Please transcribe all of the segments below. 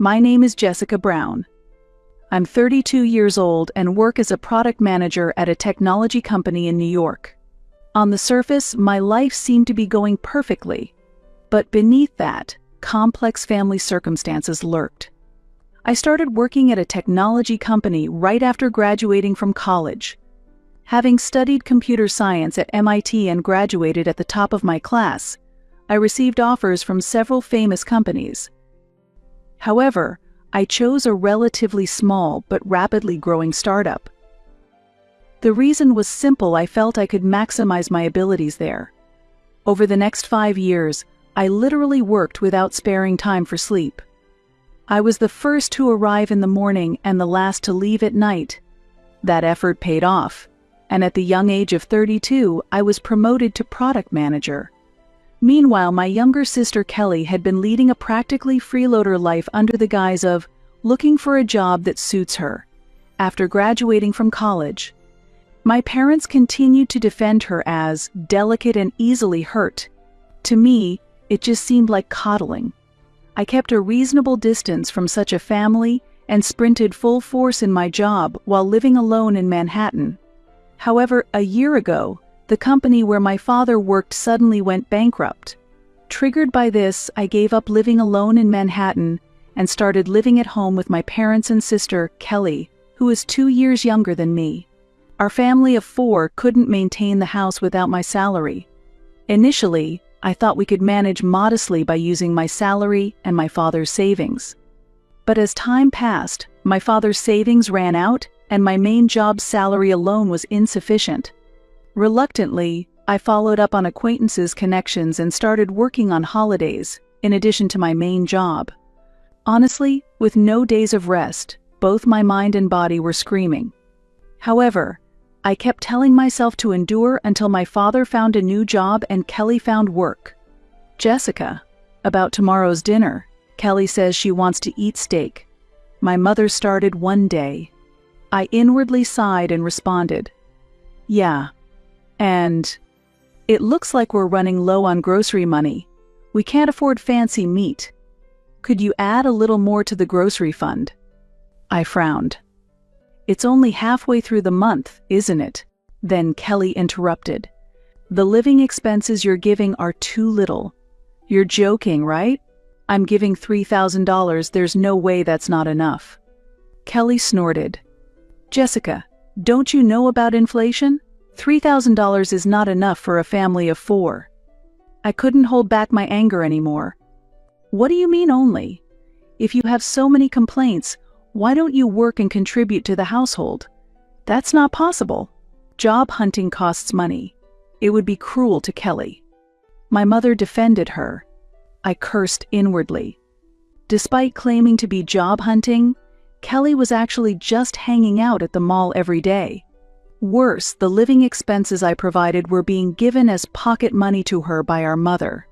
My name is Jessica Brown. I'm 32 years old and work as a product manager at a technology company in New York. On the surface, my life seemed to be going perfectly, but beneath that, complex family circumstances lurked. I started working at a technology company right after graduating from college. Having studied computer science at MIT and graduated at the top of my class, I received offers from several famous companies. However, I chose a relatively small but rapidly growing startup. The reason was simple: I felt I could maximize my abilities there. Over the next 5 years, I literally worked without sparing time for sleep. I was the first to arrive in the morning and the last to leave at night. That effort paid off, and at the young age of 32, I was promoted to product manager. Meanwhile, my younger sister Kelly had been leading a practically freeloader life under the guise of looking for a job that suits her. After graduating from college, my parents continued to defend her as delicate and easily hurt. To me, it just seemed like coddling. I kept a reasonable distance from such a family and sprinted full force in my job while living alone in Manhattan. However, a year ago, the company where my father worked suddenly went bankrupt. Triggered by this, I gave up living alone in Manhattan and started living at home with my parents and sister, Kelly, who is 2 years younger than me. Our family of 4 couldn't maintain the house without my salary. Initially, I thought we could manage modestly by using my salary and my father's savings. But as time passed, my father's savings ran out and my main job's salary alone was insufficient. Reluctantly, I followed up on acquaintances' connections and started working on holidays, in addition to my main job. Honestly, with no days of rest, both my mind and body were screaming. However, I kept telling myself to endure until my father found a new job and Kelly found work. Jessica, about tomorrow's dinner, Kelly says she wants to eat steak. My mother started one day. I inwardly sighed and responded, "Yeah. And it looks like we're running low on grocery money. We can't afford fancy meat. Could you add a little more to the grocery fund?" I frowned. "It's only halfway through the month, isn't it?" Then Kelly interrupted. "The living expenses you're giving are too little. You're joking, right? I'm giving $3,000, there's no way that's not enough." Kelly snorted. "Jessica, don't you know about inflation? $3,000 is not enough for a family of 4. I couldn't hold back my anger anymore. "What do you mean only? If you have so many complaints, why don't you work and contribute to the household? That's not possible. Job hunting costs money. It would be cruel to Kelly." My mother defended her. I cursed inwardly. Despite claiming to be job hunting, Kelly was actually just hanging out at the mall every day. Worse, the living expenses I provided were being given as pocket money to her by our mother.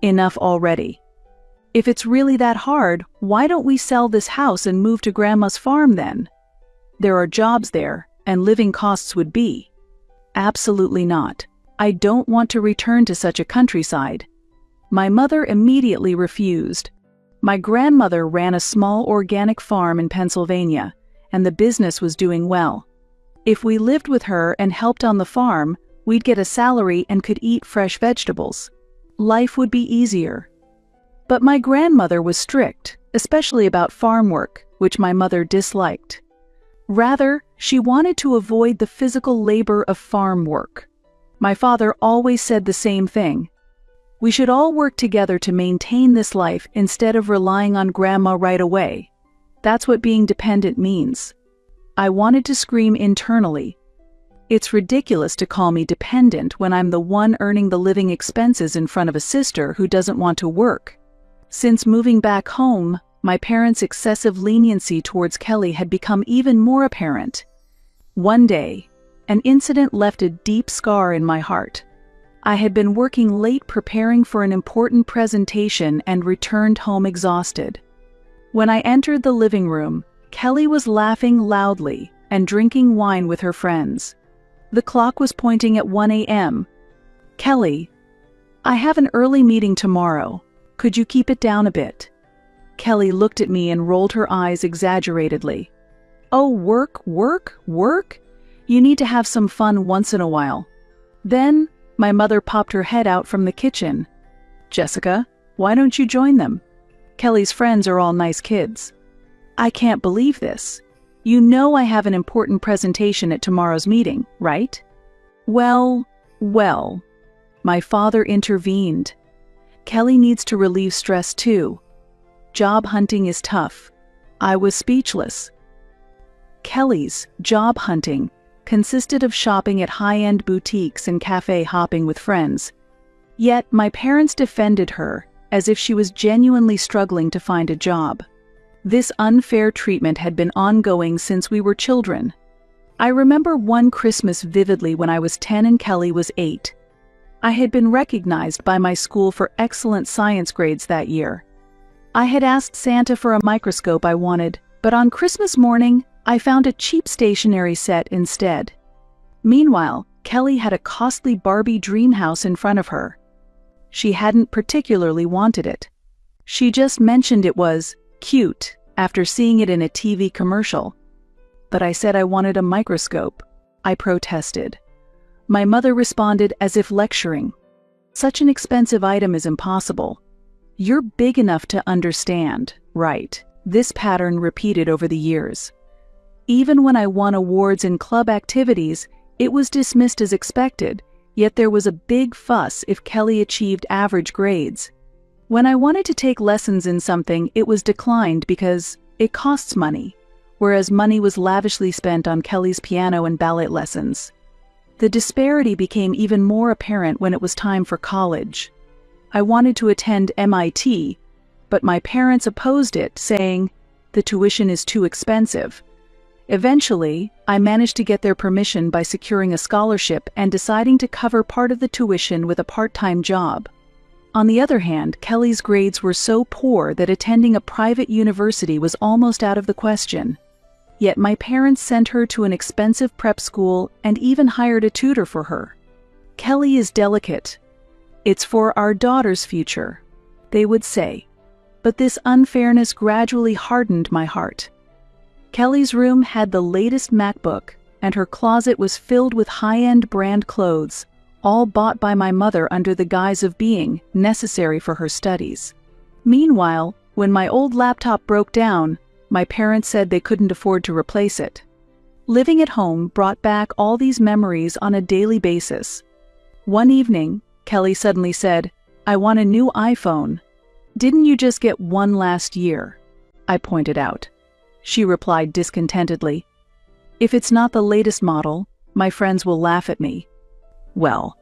Enough already. If it's really that hard, why don't we sell this house and move to Grandma's farm then? There are jobs there, and living costs would be. Absolutely not. I don't want to return to such a countryside. My mother immediately refused. My grandmother ran a small organic farm in Pennsylvania, and the business was doing well. If we lived with her and helped on the farm, we'd get a salary and could eat fresh vegetables. Life would be easier. But my grandmother was strict, especially about farm work, which my mother disliked. Rather, she wanted to avoid the physical labor of farm work. My father always said the same thing. We should all work together to maintain this life instead of relying on Grandma right away. That's what being dependent means. I wanted to scream internally. It's ridiculous to call me dependent when I'm the one earning the living expenses in front of a sister who doesn't want to work. Since moving back home, my parents' excessive leniency towards Kelly had become even more apparent. One day, an incident left a deep scar in my heart. I had been working late preparing for an important presentation and returned home exhausted. When I entered the living room, Kelly was laughing loudly and drinking wine with her friends. The clock was pointing at 1 a.m. "Kelly, I have an early meeting tomorrow. Could you keep it down a bit?" Kelly looked at me and rolled her eyes exaggeratedly. Oh, work, work, work? You need to have some fun once in a while. Then, my mother popped her head out from the kitchen. Jessica, why don't you join them? Kelly's friends are all nice kids. I can't believe this. You know I have an important presentation at tomorrow's meeting, right? Well, my father intervened. Kelly needs to relieve stress too. Job hunting is tough. I was speechless. Kelly's job hunting consisted of shopping at high-end boutiques and cafe hopping with friends. Yet my parents defended her as if she was genuinely struggling to find a job. This unfair treatment had been ongoing since we were children. I remember one Christmas vividly when I was 10 and Kelly was 8. I had been recognized by my school for excellent science grades that year. I had asked Santa for a microscope I wanted, but on Christmas morning, I found a cheap stationery set instead. Meanwhile, Kelly had a costly Barbie dream house in front of her. She hadn't particularly wanted it. She just mentioned it was cute after seeing it in a TV commercial. But I said I wanted a microscope. I protested. My mother responded as if lecturing. Such an expensive item is impossible. You're big enough to understand, right? This pattern repeated over the years. Even when I won awards in club activities, it was dismissed as expected, yet there was a big fuss if Kelly achieved average grades. When I wanted to take lessons in something, it was declined because it costs money, whereas money was lavishly spent on Kelly's piano and ballet lessons. The disparity became even more apparent when it was time for college. I wanted to attend MIT, but my parents opposed it, saying, "The tuition is too expensive." Eventually, I managed to get their permission by securing a scholarship and deciding to cover part of the tuition with a part-time job. On the other hand, Kelly's grades were so poor that attending a private university was almost out of the question. Yet my parents sent her to an expensive prep school and even hired a tutor for her. Kelly is delicate. It's for our daughter's future, they would say. But this unfairness gradually hardened my heart. Kelly's room had the latest MacBook, and her closet was filled with high-end brand clothes, all bought by my mother under the guise of being necessary for her studies. Meanwhile, when my old laptop broke down, my parents said they couldn't afford to replace it. Living at home brought back all these memories on a daily basis. One evening, Kelly suddenly said, "I want a new iPhone." "Didn't you just get one last year?" I pointed out. She replied discontentedly, "If it's not the latest model, my friends will laugh at me." Well,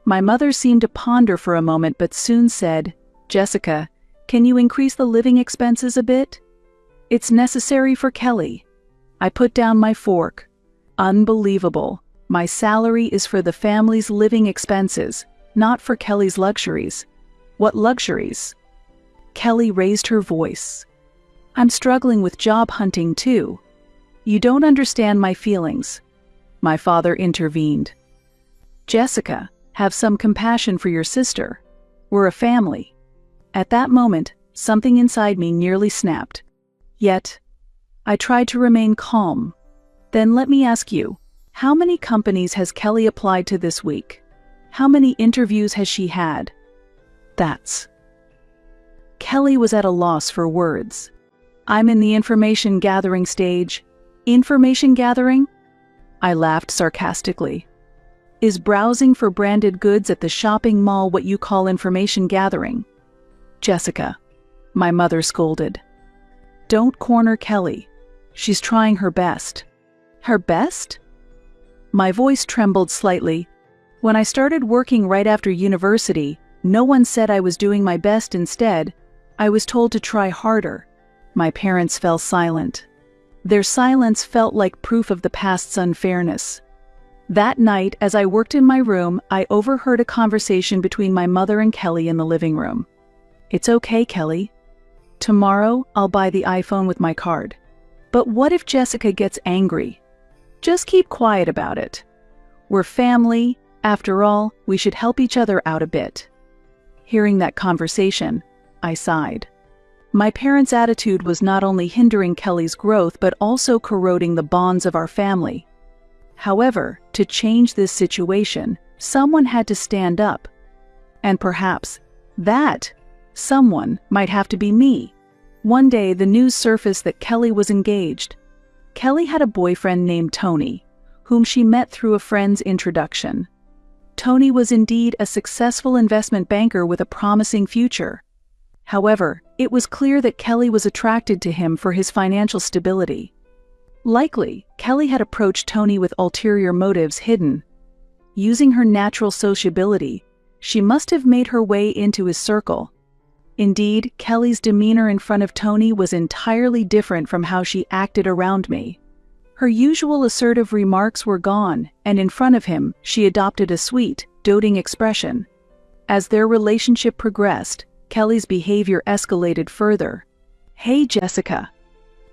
my mother seemed to ponder for a moment but soon said, "Jessica, can you increase the living expenses a bit? It's necessary for Kelly." I put down my fork. Unbelievable. My salary is for the family's living expenses, not for Kelly's luxuries. What luxuries? Kelly raised her voice. "I'm struggling with job hunting too. You don't understand my feelings." My father intervened. "Jessica, have some compassion for your sister. We're a family." At that moment, something inside me nearly snapped. Yet, I tried to remain calm. "Then let me ask you, how many companies has Kelly applied to this week? How many interviews has she had?" Kelly was at a loss for words. "I'm in the information gathering stage." "Information gathering?" I laughed sarcastically. "Is browsing for branded goods at the shopping mall what you call information gathering?" "Jessica," my mother scolded, "don't corner Kelly. She's trying her best." "Her best?" My voice trembled slightly. When I started working right after university, no one said I was doing my best. Instead, I was told to try harder. My parents fell silent. Their silence felt like proof of the past's unfairness. That night, as I worked in my room, I overheard a conversation between my mother and Kelly in the living room. "It's okay, Kelly. Tomorrow, I'll buy the iPhone with my card. But what if Jessica gets angry? Just keep quiet about it. We're family. After all, we should help each other out a bit." Hearing that conversation, I sighed. My parents' attitude was not only hindering Kelly's growth but also corroding the bonds of our family. However, to change this situation, someone had to stand up. And perhaps that someone might have to be me. One day, the news surfaced that Kelly was engaged. Kelly had a boyfriend named Tony, whom she met through a friend's introduction. Tony was indeed a successful investment banker with a promising future. However, it was clear that Kelly was attracted to him for his financial stability. Likely, Kelly had approached Tony with ulterior motives hidden. Using her natural sociability, she must have made her way into his circle. Indeed, Kelly's demeanor in front of Tony was entirely different from how she acted around me. Her usual assertive remarks were gone, and in front of him, she adopted a sweet, doting expression. As their relationship progressed, Kelly's behavior escalated further. "Hey, Jessica."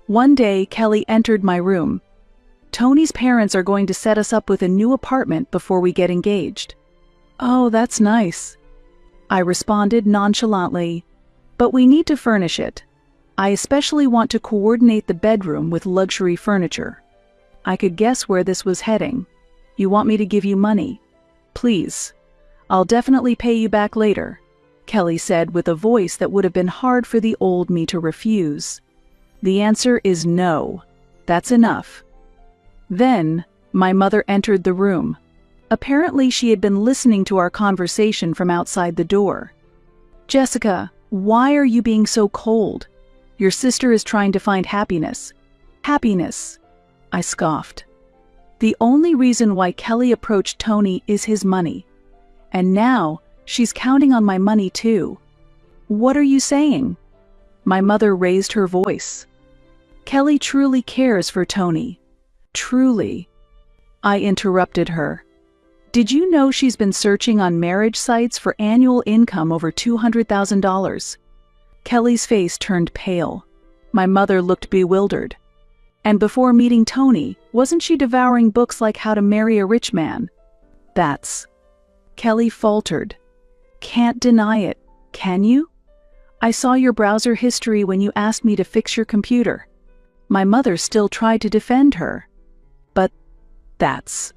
One day, Kelly entered my room. "Tony's parents are going to set us up with a new apartment before we get engaged." "Oh, that's nice," I responded nonchalantly. "But we need to furnish it. I especially want to coordinate the bedroom with luxury furniture." I could guess where this was heading. "You want me to give you money?" "Please. I'll definitely pay you back later," Kelly said with a voice that would have been hard for the old me to refuse. "The answer is no. That's enough." Then, my mother entered the room. Apparently, she had been listening to our conversation from outside the door. "Jessica, why are you being so cold? Your sister is trying to find happiness." "Happiness?" I scoffed. "The only reason why Kelly approached Tony is his money. And now, she's counting on my money too." "What are you saying?" My mother raised her voice. "Kelly truly cares for Tony. Truly." I interrupted her. "Did you know she's been searching on marriage sites for annual income over $200,000? Kelly's face turned pale. My mother looked bewildered. "And before meeting Tony, wasn't she devouring books like How to Marry a Rich Man?" "That's..." Kelly faltered. "Can't deny it, can you? I saw your browser history when you asked me to fix your computer." My mother still tried to defend her. "But that's..."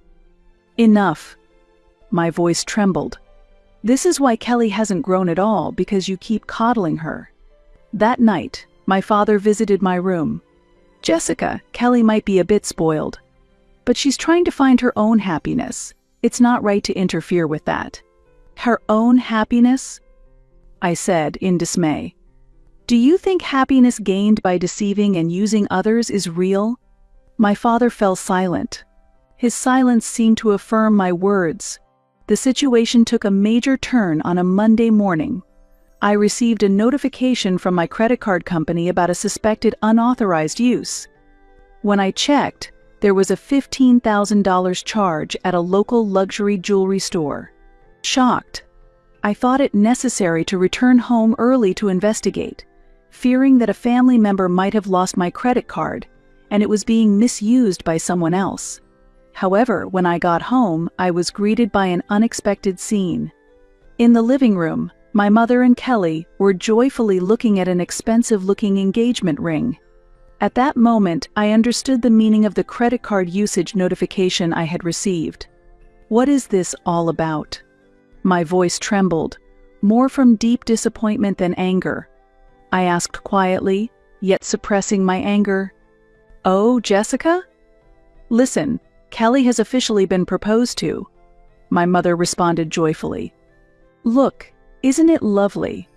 "Enough." My voice trembled. "This is why Kelly hasn't grown at all, because you keep coddling her." That night, my father visited my room. "Jessica, Kelly might be a bit spoiled. But she's trying to find her own happiness. It's not right to interfere with that." "Her own happiness?" I said in dismay. "Do you think happiness gained by deceiving and using others is real?" My father fell silent. His silence seemed to affirm my words. The situation took a major turn on a Monday morning. I received a notification from my credit card company about a suspected unauthorized use. When I checked, there was a $15,000 charge at a local luxury jewelry store. Shocked, I thought it necessary to return home early to investigate, fearing that a family member might have lost my credit card, and it was being misused by someone else. However, when I got home, I was greeted by an unexpected scene. In the living room, my mother and Kelly were joyfully looking at an expensive-looking engagement ring. At that moment, I understood the meaning of the credit card usage notification I had received. "What is this all about?" My voice trembled, more from deep disappointment than anger. I asked quietly, yet suppressing my anger. "Oh, Jessica?" "Listen, Kelly has officially been proposed to," my mother responded joyfully. "Look, isn't it lovely?"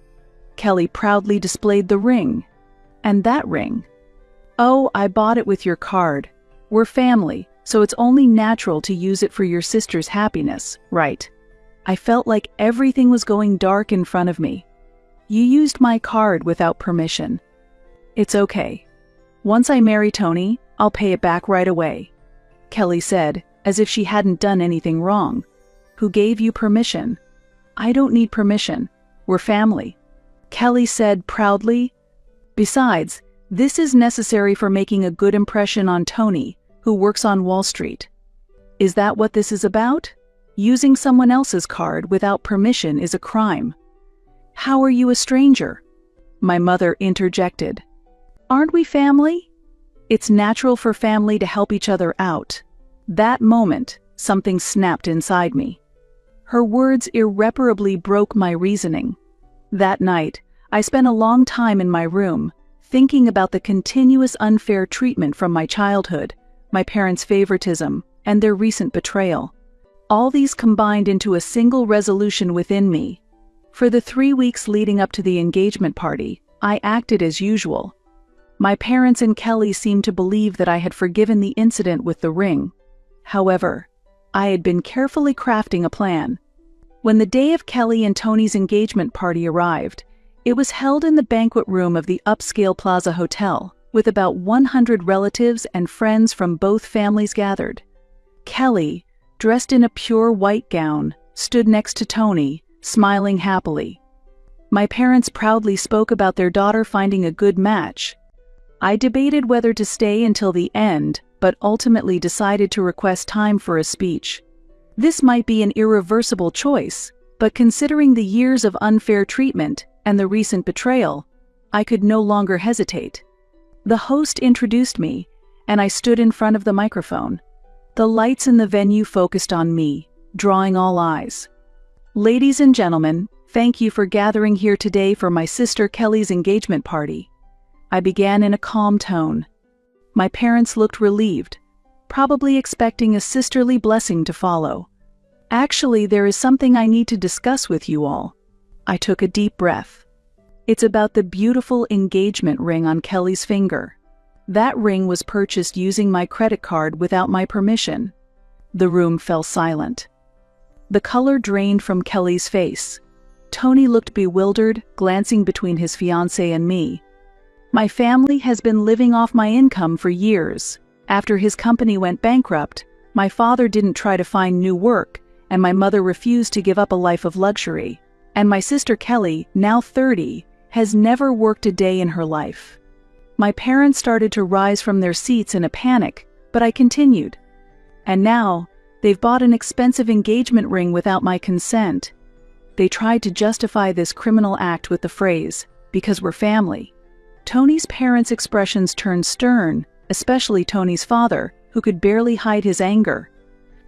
Kelly proudly displayed the ring. "And that ring?" "Oh, I bought it with your card. We're family, so it's only natural to use it for your sister's happiness, right?" I felt like everything was going dark in front of me. "You used my card without permission." "It's okay. Once I marry Tony, I'll pay it back right away," Kelly said, as if she hadn't done anything wrong. "Who gave you permission?" "I don't need permission. We're family," Kelly said proudly. "Besides, this is necessary for making a good impression on Tony, who works on Wall Street." "Is that what this is about? Using someone else's card without permission is a crime." "How are you a stranger?" My mother interjected. "Aren't we family? It's natural for family to help each other out." That moment, something snapped inside me. Her words irreparably broke my reasoning. That night, I spent a long time in my room, thinking about the continuous unfair treatment from my childhood, my parents' favoritism, and their recent betrayal. All these combined into a single resolution within me. For the 3 weeks leading up to the engagement party, I acted as usual. My parents and Kelly seemed to believe that I had forgiven the incident with the ring. However, I had been carefully crafting a plan. When the day of Kelly and Tony's engagement party arrived, it was held in the banquet room of the upscale Plaza Hotel, with about 100 relatives and friends from both families gathered. Kelly, dressed in a pure white gown, stood next to Tony, smiling happily. My parents proudly spoke about their daughter finding a good match. I debated whether to stay until the end, but ultimately decided to request time for a speech. This might be an irreversible choice, but considering the years of unfair treatment and the recent betrayal, I could no longer hesitate. The host introduced me, and I stood in front of the microphone. The lights in the venue focused on me, drawing all eyes. "Ladies and gentlemen, thank you for gathering here today for my sister Kelly's engagement party." I began in a calm tone. My parents looked relieved, probably expecting a sisterly blessing to follow. "Actually, there is something I need to discuss with you all." I took a deep breath. "It's about the beautiful engagement ring on Kelly's finger. That ring was purchased using my credit card without my permission." The room fell silent. The color drained from Kelly's face. Tony looked bewildered, glancing between his fiancée and me. "My family has been living off my income for years. After his company went bankrupt, my father didn't try to find new work, and my mother refused to give up a life of luxury. And my sister Kelly, now 30, has never worked a day in her life." My parents started to rise from their seats in a panic, but I continued. "And now, they've bought an expensive engagement ring without my consent." They tried to justify this criminal act with the phrase, "because we're family." Tony's parents' expressions turned stern, especially Tony's father, who could barely hide his anger.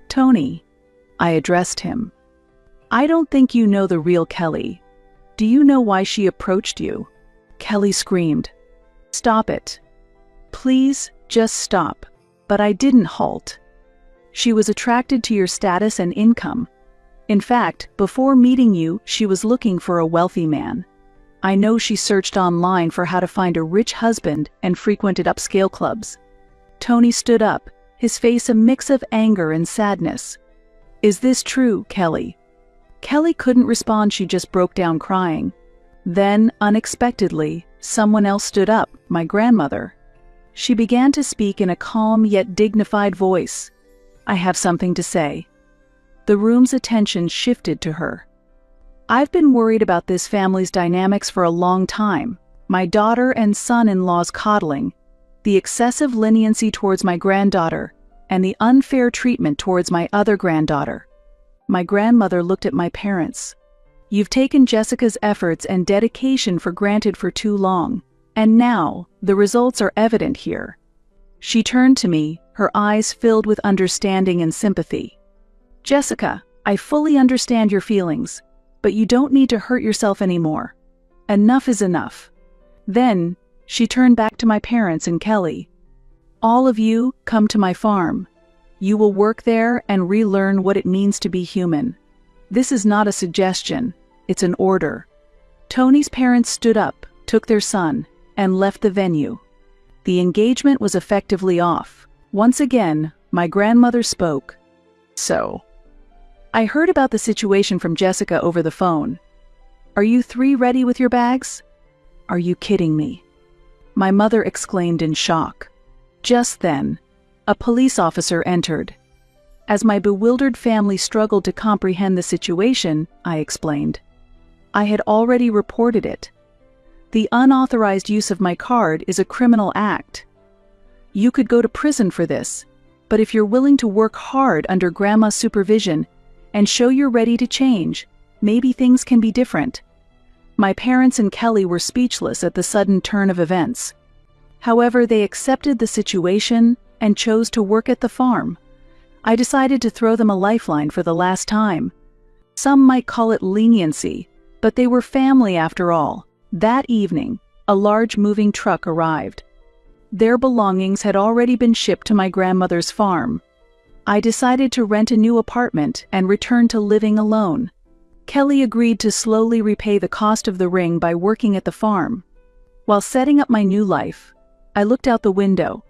"Tony," I addressed him, "I don't think you know the real Kelly. Do you know why she approached you?" Kelly screamed. "Stop it. Please, just stop." But I didn't halt. "She was attracted to your status and income. In fact, before meeting you, she was looking for a wealthy man. I know she searched online for how to find a rich husband and frequented upscale clubs." Tony stood up, his face a mix of anger and sadness. "Is this true, Kelly?" Kelly couldn't respond, she just broke down crying. Then, unexpectedly, someone else stood up, my grandmother. She began to speak in a calm yet dignified voice. "I have something to say." The room's attention shifted to her. "I've been worried about this family's dynamics for a long time. My daughter and son-in-law's coddling, the excessive leniency towards my granddaughter, and the unfair treatment towards my other granddaughter." My grandmother looked at my parents. "You've taken Jessica's efforts and dedication for granted for too long, and now the results are evident here." She turned to me, her eyes filled with understanding and sympathy. "Jessica, I fully understand your feelings, but you don't need to hurt yourself anymore. Enough is enough." Then, she turned back to my parents and Kelly. "All of you, come to my farm. You will work there and relearn what it means to be human. This is not a suggestion, it's an order." Tony's parents stood up, took their son, and left the venue. The engagement was effectively off. Once again, my grandmother spoke. "So, I heard about the situation from Jessica over the phone. Are you three ready with your bags?" "Are you kidding me?" my mother exclaimed in shock. Just then, a police officer entered. As my bewildered family struggled to comprehend the situation, I explained. I had already reported it. The unauthorized use of my card is a criminal act. You could go to prison for this, but if you're willing to work hard under Grandma's supervision and show you're ready to change, maybe things can be different. My parents and Kelly were speechless at the sudden turn of events. However, they accepted the situation and chose to work at the farm. I decided to throw them a lifeline for the last time. Some might call it leniency, but they were family after all. That evening, a large moving truck arrived. Their belongings had already been shipped to my grandmother's farm. I decided to rent a new apartment and return to living alone. Kelly agreed to slowly repay the cost of the ring by working at the farm. While setting up my new life, I looked out the window.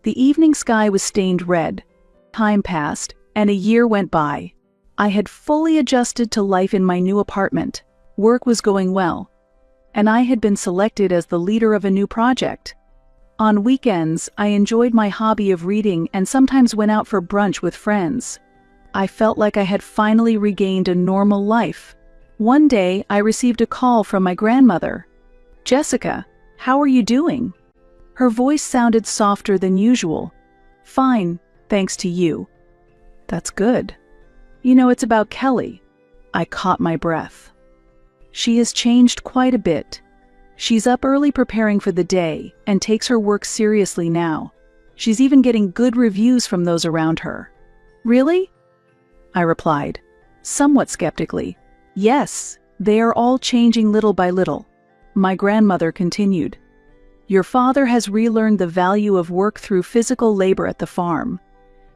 The evening sky was stained red. Time passed, and a year went by. I had fully adjusted to life in my new apartment. Work was going well, and I had been selected as the leader of a new project. On weekends, I enjoyed my hobby of reading and sometimes went out for brunch with friends. I felt like I had finally regained a normal life. One day, I received a call from my grandmother. "Jessica, how are you doing?" Her voice sounded softer than usual. "Fine, thanks to you." "That's good. You know, it's about Kelly." I caught my breath. "She has changed quite a bit. She's up early preparing for the day and takes her work seriously now. She's even getting good reviews from those around her." "Really?" I replied, somewhat skeptically. "Yes, they are all changing little by little." My grandmother continued, "Your father has relearned the value of work through physical labor at the farm.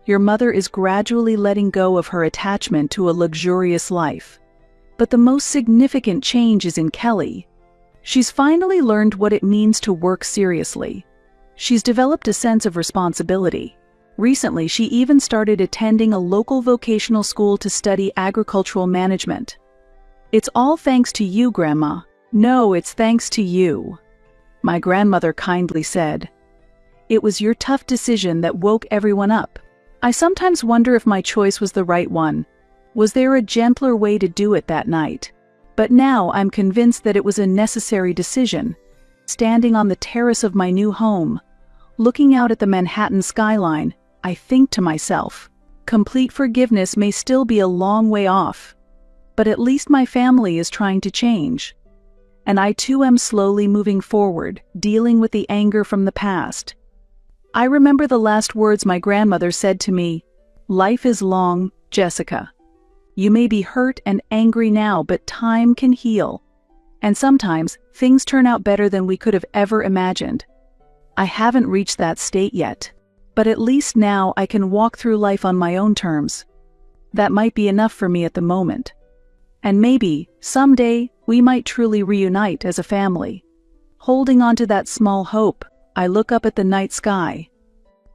Your mother is gradually letting go of her attachment to a luxurious life. But the most significant change is in Kelly. She's finally learned what it means to work seriously. She's developed a sense of responsibility. Recently, she even started attending a local vocational school to study agricultural management." "It's all thanks to you, Grandma." "No, it's thanks to you," my grandmother kindly said. "It was your tough decision that woke everyone up. I sometimes wonder if my choice was the right one. Was there a gentler way to do it that night? But now I'm convinced that it was a necessary decision. Standing on the terrace of my new home, looking out at the Manhattan skyline, I think to myself, complete forgiveness may still be a long way off. But at least my family is trying to change. And I too am slowly moving forward, dealing with the anger from the past." I remember the last words my grandmother said to me, "Life is long, Jessica. You may be hurt and angry now, but time can heal. And sometimes, things turn out better than we could have ever imagined." I haven't reached that state yet, but at least now I can walk through life on my own terms. That might be enough for me at the moment. And maybe, someday, we might truly reunite as a family. Holding on to that small hope, I look up at the night sky.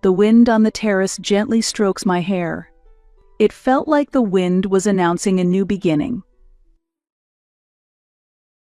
The wind on the terrace gently strokes my hair. It felt like the wind was announcing a new beginning.